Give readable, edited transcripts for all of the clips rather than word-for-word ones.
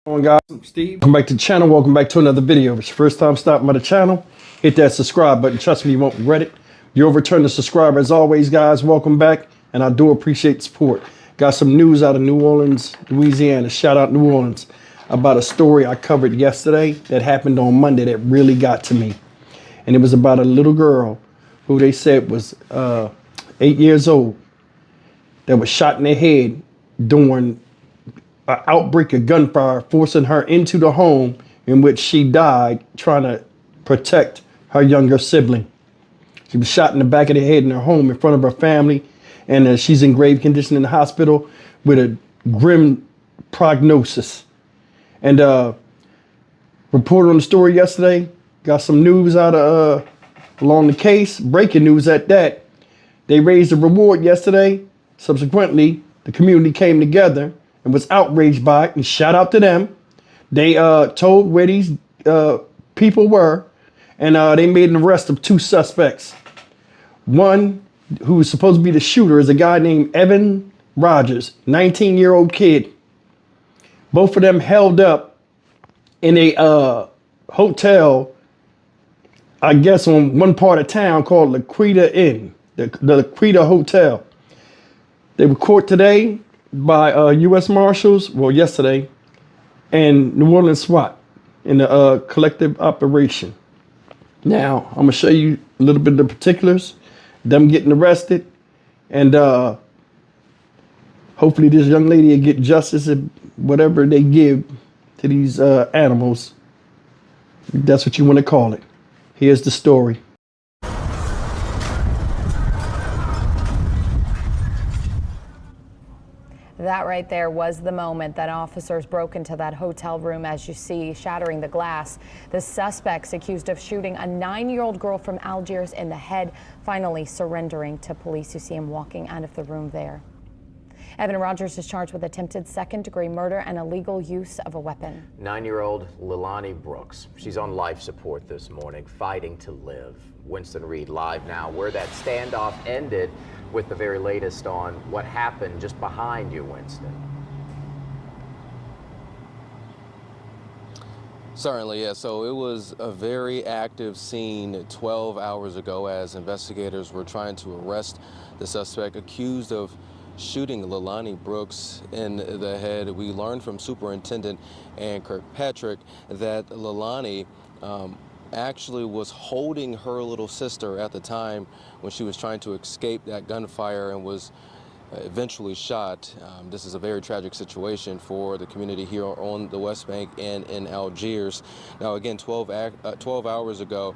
Going guys, I'm Steve. Welcome back to the channel. Welcome back to another video. If it's your first time stopping by the channel, hit that subscribe button. Trust me, you won't regret it. You'll return to subscribe as always, guys. Welcome back, and I do appreciate the support. Got some news out of New Orleans, Louisiana. Shout out New Orleans about a story I covered yesterday that happened on Monday that really got to me. And it was about a little girl who they said was 8 years old that was shot in the head during an outbreak of gunfire, forcing her into the home in which she died trying to protect her younger sibling. She was shot in the back of the head in her home in front of her family, and she's in grave condition in the hospital with a grim prognosis. And reported on the story yesterday, got some news out of along the case, breaking news at that. They raised a reward yesterday. Subsequently, the community came together and was outraged by it, and shout out to them. They told where these people were, and they made an arrest of two suspects. One, who was supposed to be the shooter, is a guy named Evan Rogers, 19-year-old kid. Both of them held up in a hotel, I guess on one part of town called Laquita Inn, the Laquita Hotel. They were caught today by U.S. Marshals, well, yesterday, and New Orleans SWAT in the collective operation. Now, I'm going to show you a little bit of the particulars, them getting arrested, and hopefully this young lady will get justice and whatever they give to these animals. That's what you want to call it. Here's the story. That right there was the moment that officers broke into that hotel room, as you see, shattering the glass. The suspects accused of shooting a 9-year-old girl from Algiers in the head, finally surrendering to police. You see him walking out of the room there. Evan Rogers is charged with attempted second-degree murder and illegal use of a weapon. 9-year-old Leilani Brooks. She's on life support this morning, fighting to live. Winston Reed live now, where that standoff ended, with the very latest on what happened just behind you, Winston. Certainly, yeah. So it was a very active scene 12 hours ago as investigators were trying to arrest the suspect accused of shooting Leilani Brooks in the head. We learned from Superintendent Ann Kirkpatrick that Leilani actually was holding her little sister at the time when she was trying to escape that gunfire and was eventually shot. This is a very tragic situation for the community here on the West Bank and in Algiers. Now, again, 12 hours ago,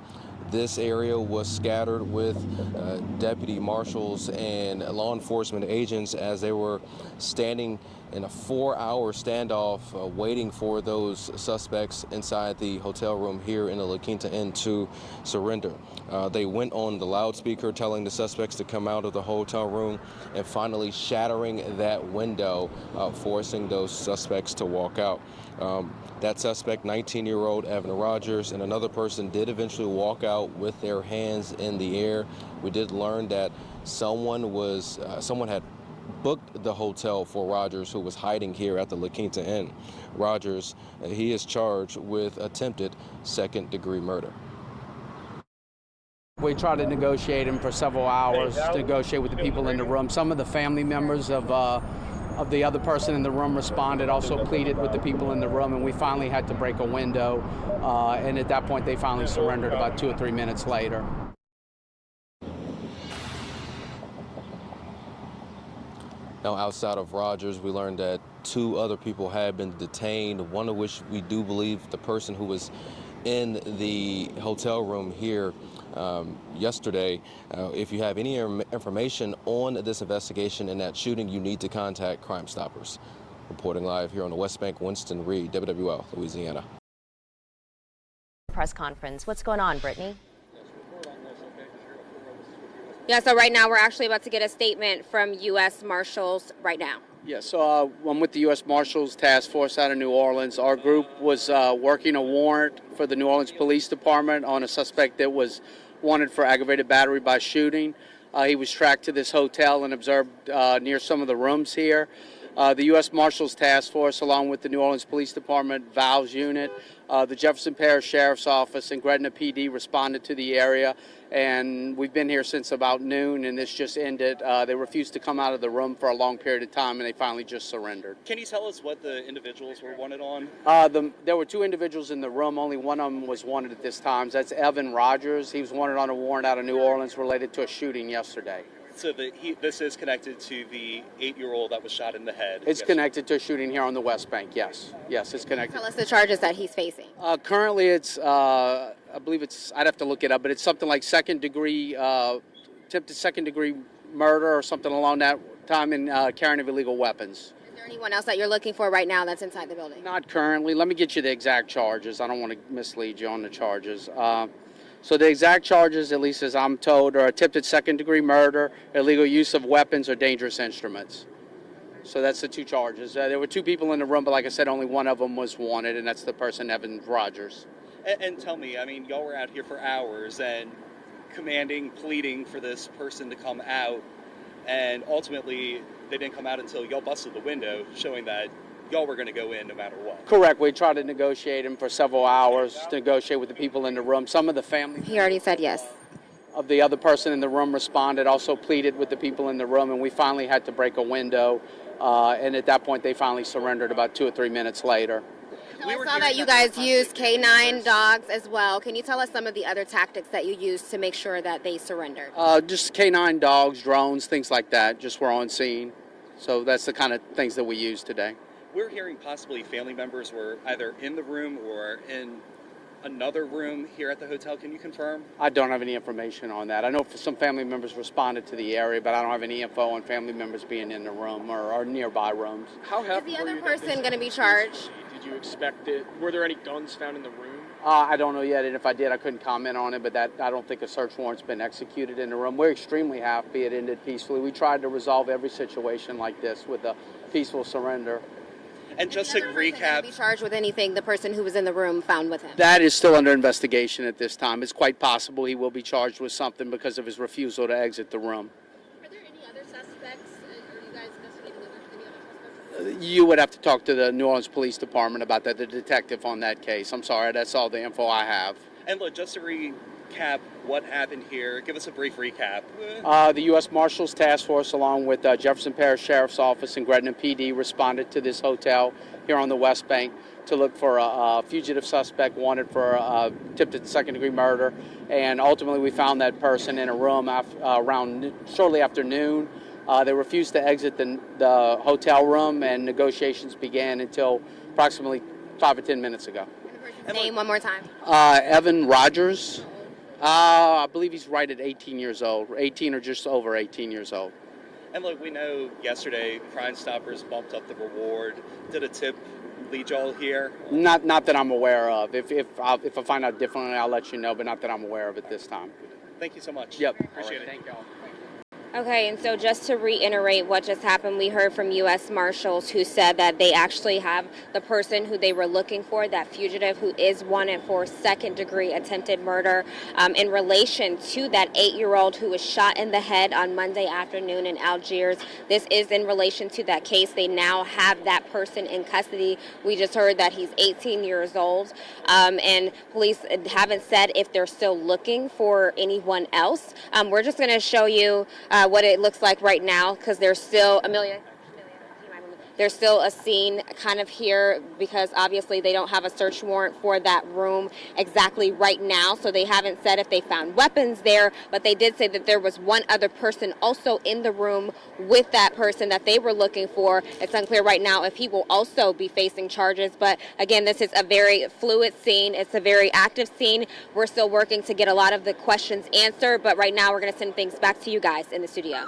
this area was scattered with deputy marshals and law enforcement agents as they were standing in a 4-hour standoff waiting for those suspects inside the hotel room here in the La Quinta Inn to surrender. They went on the loudspeaker telling the suspects to come out of the hotel room and finally shattering that window, forcing those suspects to walk out. That suspect, 19-year-old Evan Rogers, and another person did eventually walk out with their hands in the air. We did learn that someone had booked the hotel for Rogers, who was hiding here at the La Quinta Inn. Rogers, he is charged with attempted second-degree murder. We tried to negotiate him for several hours, to negotiate with the people in the room. Some of the family members of the other person in the room responded, also pleaded with the people in the room, and we finally had to break a window. And at that point, they finally surrendered about 2 or 3 minutes later. Now, outside of Rogers, we learned that 2 other people had been detained, one of which we do believe the person who was in the hotel room here yesterday. If you have any information on this investigation and that shooting, you need to contact Crime Stoppers. Reporting live here on the West Bank, Winston Reed, WWL, Louisiana. Press conference. What's going on, Brittany? Yeah, so right now we're actually about to get a statement from U.S. Marshals right now. Yeah, so I'm with the U.S. Marshals Task Force out of New Orleans. Our group was working a warrant for the New Orleans Police Department on a suspect that was wanted for aggravated battery by shooting. He was tracked to this hotel and observed near some of the rooms here. The U.S. Marshals Task Force, along with the New Orleans Police Department, VALS unit, the Jefferson Parish Sheriff's Office, and Gretna PD responded to the area, and we've been here since about noon, and this just ended. They refused to come out of the room for a long period of time, and they finally just surrendered. Can you tell us what the individuals were wanted on? There were two individuals in the room. Only one of them was wanted at this time. That's Evan Rogers. He was wanted on a warrant out of New Orleans related to a shooting yesterday. So this is connected to the 8-year-old that was shot in the head. It's connected to a shooting here on the West Bank, yes. Yes, it's connected. Tell us the charges that he's facing. Currently, it's, I believe it's, I'd have to look it up, but it's something like attempted second-degree murder or something along that time, and carrying of illegal weapons. Is there anyone else that you're looking for right now that's inside the building? Not currently. Let me get you the exact charges. I don't want to mislead you on the charges. So the exact charges, at least as I'm told, are attempted second-degree murder, illegal use of weapons, or dangerous instruments. So that's the two charges. There were two people in the room, but like I said, only one of them was wanted, and that's the person, Evan Rogers. And tell me, I mean, y'all were out here for hours and pleading for this person to come out, and ultimately they didn't come out until y'all busted the window, showing that y'all were going to go in no matter what. Correct. We tried to negotiate him for several hours, to negotiate with the people in the room. Some of the family... He already said yes. ...of the other person in the room responded, also pleaded with the people in the room, and we finally had to break a window. And at that point, they finally surrendered about 2 or 3 minutes later. So I saw that you guys used K9 dogs as well. Can you tell us some of the other tactics that you used to make sure that they surrendered? Just K9 dogs, drones, things like that, just were on scene. So that's the kind of things that we use today. We're hearing possibly family members were either in the room or in another room here at the hotel. Can you confirm? I don't have any information on that. I know some family members responded to the area, but I don't have any info on family members being in the room or nearby rooms. How is the other person going to be charged? Did you expect it? Were there any guns found in the room? I don't know yet, and if I did, I couldn't comment on it, but I don't think a search warrant's been executed in the room. We're extremely happy it ended peacefully. We tried to resolve every situation like this with a peaceful surrender. And just to recap, be charged with anything the person who was in the room found with him? That is still under investigation at this time. It's quite possible he will be charged with something because of his refusal to exit the room. Are there any other suspects? Are you guys investigating any other suspects? You would have to talk to the New Orleans Police Department about that, the detective on that case. I'm sorry, that's all the info I have. And look, just to recap what happened here, give us a brief recap. The U.S. Marshals Task Force, along with Jefferson Parish Sheriff's Office and Gretna PD, responded to this hotel here on the West Bank to look for a fugitive suspect wanted for attempted second-degree murder. And ultimately, we found that person in a room shortly after noon. They refused to exit the hotel room, and negotiations began until approximately 5 or 10 minutes ago. Name one more time. Evan Rogers. I believe he's right at 18 years old, 18 or just over 18 years old. And look, we know yesterday Crime Stoppers bumped up the reward. Did a tip lead y'all here? Not that I'm aware of. If I find out differently, I'll let you know, but not that I'm aware of at this time. Thank you so much. Yep. Appreciate it. Thank y'all. Okay, and so just to reiterate what just happened, we heard from U.S. Marshals who said that they actually have the person who they were looking for, that fugitive who is wanted for second-degree attempted murder, in relation to that 8-year-old who was shot in the head on Monday afternoon in Algiers. This is in relation to that case. They now have that person in custody. We just heard that he's 18 years old, and police haven't said if they're still looking for anyone else. We're just going to show you what it looks like right now, because there's still there's still a scene kind of here, because obviously they don't have a search warrant for that room exactly right now, so they haven't said if they found weapons there, but they did say that there was one other person also in the room with that person that they were looking for. It's unclear right now if he will also be facing charges, but again, this is a very fluid scene. It's a very active scene. We're still working to get a lot of the questions answered, but right now we're going to send things back to you guys in the studio.